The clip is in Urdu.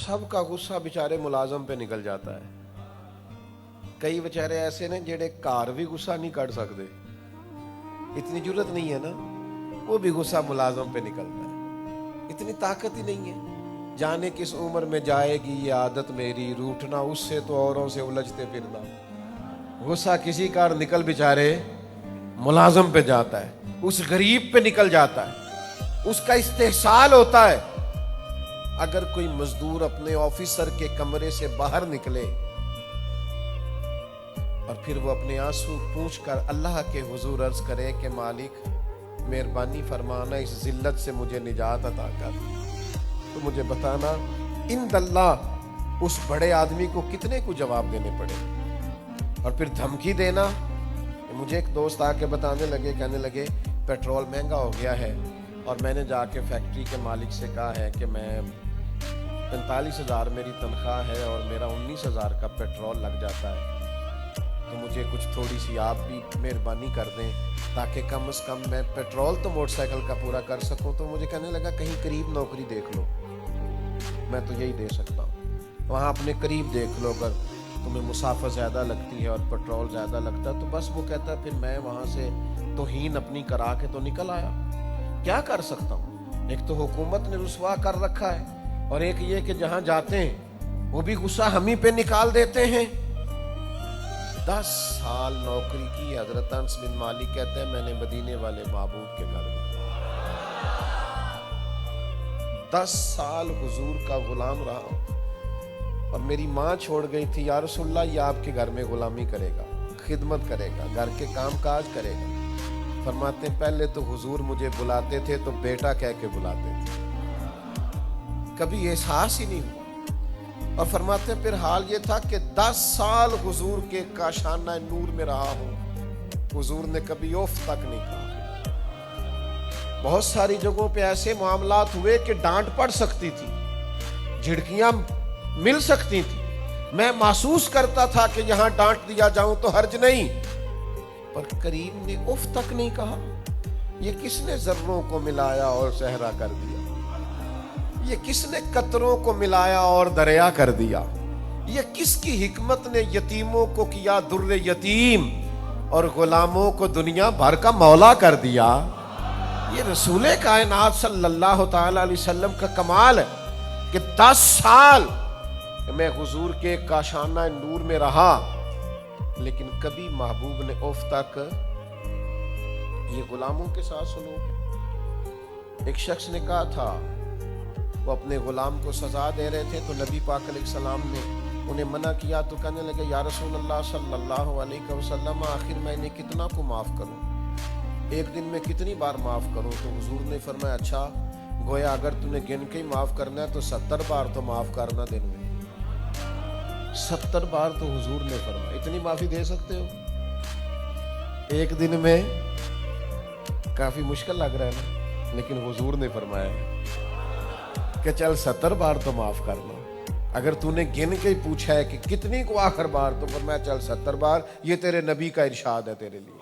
سب کا غصہ بیچارے ملازم پہ نکل جاتا ہے. کئی بیچارے ایسے نے جڑے گھر بھی غصہ نہیں کر سکتے, اتنی جرت نہیں ہے نا, وہ بھی غصہ ملازم پہ نکلتا ہے. اتنی طاقت ہی نہیں ہے. جانے کس عمر میں جائے گی یہ عادت میری, روٹھنا اس سے تو اوروں سے الجھتے پھرنا. غصہ کسی کا نکل بیچارے ملازم پہ جاتا ہے, اس غریب پہ نکل جاتا ہے, اس کا استحصال ہوتا ہے. اگر کوئی مزدور اپنے آفیسر کے کمرے سے باہر نکلے اور پھر وہ اپنے آنسو پوچھ کر اللہ کے حضور عرض کرے کہ مالک مہربانی فرمانا, اس ذلت سے مجھے نجات عطا کر, تو مجھے بتانا ان اللہ اس بڑے آدمی کو کتنے کو جواب دینے پڑے. اور پھر دھمکی دینا. مجھے ایک دوست آ کے بتانے لگے, کہنے لگے پیٹرول مہنگا ہو گیا ہے, اور میں نے جا کے فیکٹری کے مالک سے کہا ہے کہ میں 45,000 میری تنخواہ ہے اور میرا 19,000 کا پیٹرول لگ جاتا ہے, تو مجھے کچھ تھوڑی سی آپ بھی مہربانی کر دیں تاکہ کم از کم میں پیٹرول تو موٹر سائیکل کا پورا کر سکوں. تو مجھے کہنے لگا کہیں قریب نوکری دیکھ لو, میں تو یہی دے سکتا ہوں, وہاں اپنے قریب دیکھ لو, اگر تمہیں مسافت زیادہ لگتی ہے اور پیٹرول زیادہ لگتا ہے تو بس. وہ کہتا ہے پھر میں وہاں سے توہین اپنی کرا کے تو نکل آیا. کیا کر سکتا ہوں؟ ایک تو حکومت نے رسوا کر رکھا ہے, اور ایک یہ کہ جہاں جاتے ہیں وہ بھی غصہ ہم ہی پہ نکال دیتے ہیں. 10 سال نوکری کی. حضرت انس بن مالک کہتے ہیں میں نے مدینے والے محبوب کے گھر میں 10 سال حضور کا غلام رہا ہوں, اور میری ماں چھوڑ گئی تھی, یا رسول اللہ یہ آپ کے گھر میں غلامی کرے گا, خدمت کرے گا, گھر کے کام کاج کرے گا. فرماتے ہیں پہلے تو حضور مجھے بلاتے تھے تو بیٹا کہہ کے بلاتے تھے, کبھی احساس ہی نہیں ہوا. اور فرماتے ہیں پھر حال یہ تھا کہ 10 سال حضور کے کاشانہ نور میں رہا ہوں, حضور نے کبھی اوف تک نہیں کہا. بہت ساری جگہوں پہ ایسے معاملات ہوئے کہ ڈانٹ پڑ سکتی تھی, جھڑکیاں مل سکتی تھی, میں محسوس کرتا تھا کہ یہاں ڈانٹ دیا جاؤں تو حرج نہیں, پر کریم نے اف تک نہیں کہا. یہ کس نے ذروں کو ملایا اور صحرا کر دیا؟ یہ کس نے قطروں کو ملایا اور دریا کر دیا؟ یہ کس کی حکمت نے یتیموں کو کیا در یتیم اور غلاموں کو دنیا بھر کا مولا کر دیا؟ یہ رسول کائنات صلی اللہ تعالی علیہ وسلم کا کمال ہے کہ 10 سال میں حضور کے کاشانہ نور میں رہا, لیکن کبھی محبوب نے اوف تک. یہ غلاموں کے ساتھ سلوک. ایک شخص نے کہا تھا وہ اپنے غلام کو سزا دے رہے تھے, تو نبی پاک علیہ السلام نے انہیں منع کیا, تو کہنے لگے یا رسول اللہ صلی اللہ علیہ وسلم آخر میں انہیں کتنا کو معاف کروں, ایک دن میں کتنی بار معاف کروں؟ تو حضور نے فرمایا اچھا گویا اگر تم نے گن کے ہی معاف کرنا ہے تو 70 بار تو معاف کرنا دن میں. 70 بار تو حضور نے فرمایا. اتنی معافی دے سکتے ہو ایک دن میں؟ کافی مشکل لگ رہا ہے نا, لیکن حضور نے فرمایا کہ چل 70 بار تو معاف کرنا. اگر تو نے گن کے ہی پوچھا ہے کہ کتنی کو آخر بار, تو فرمایا چل 70 بار, یہ تیرے نبی کا ارشاد ہے تیرے لیے.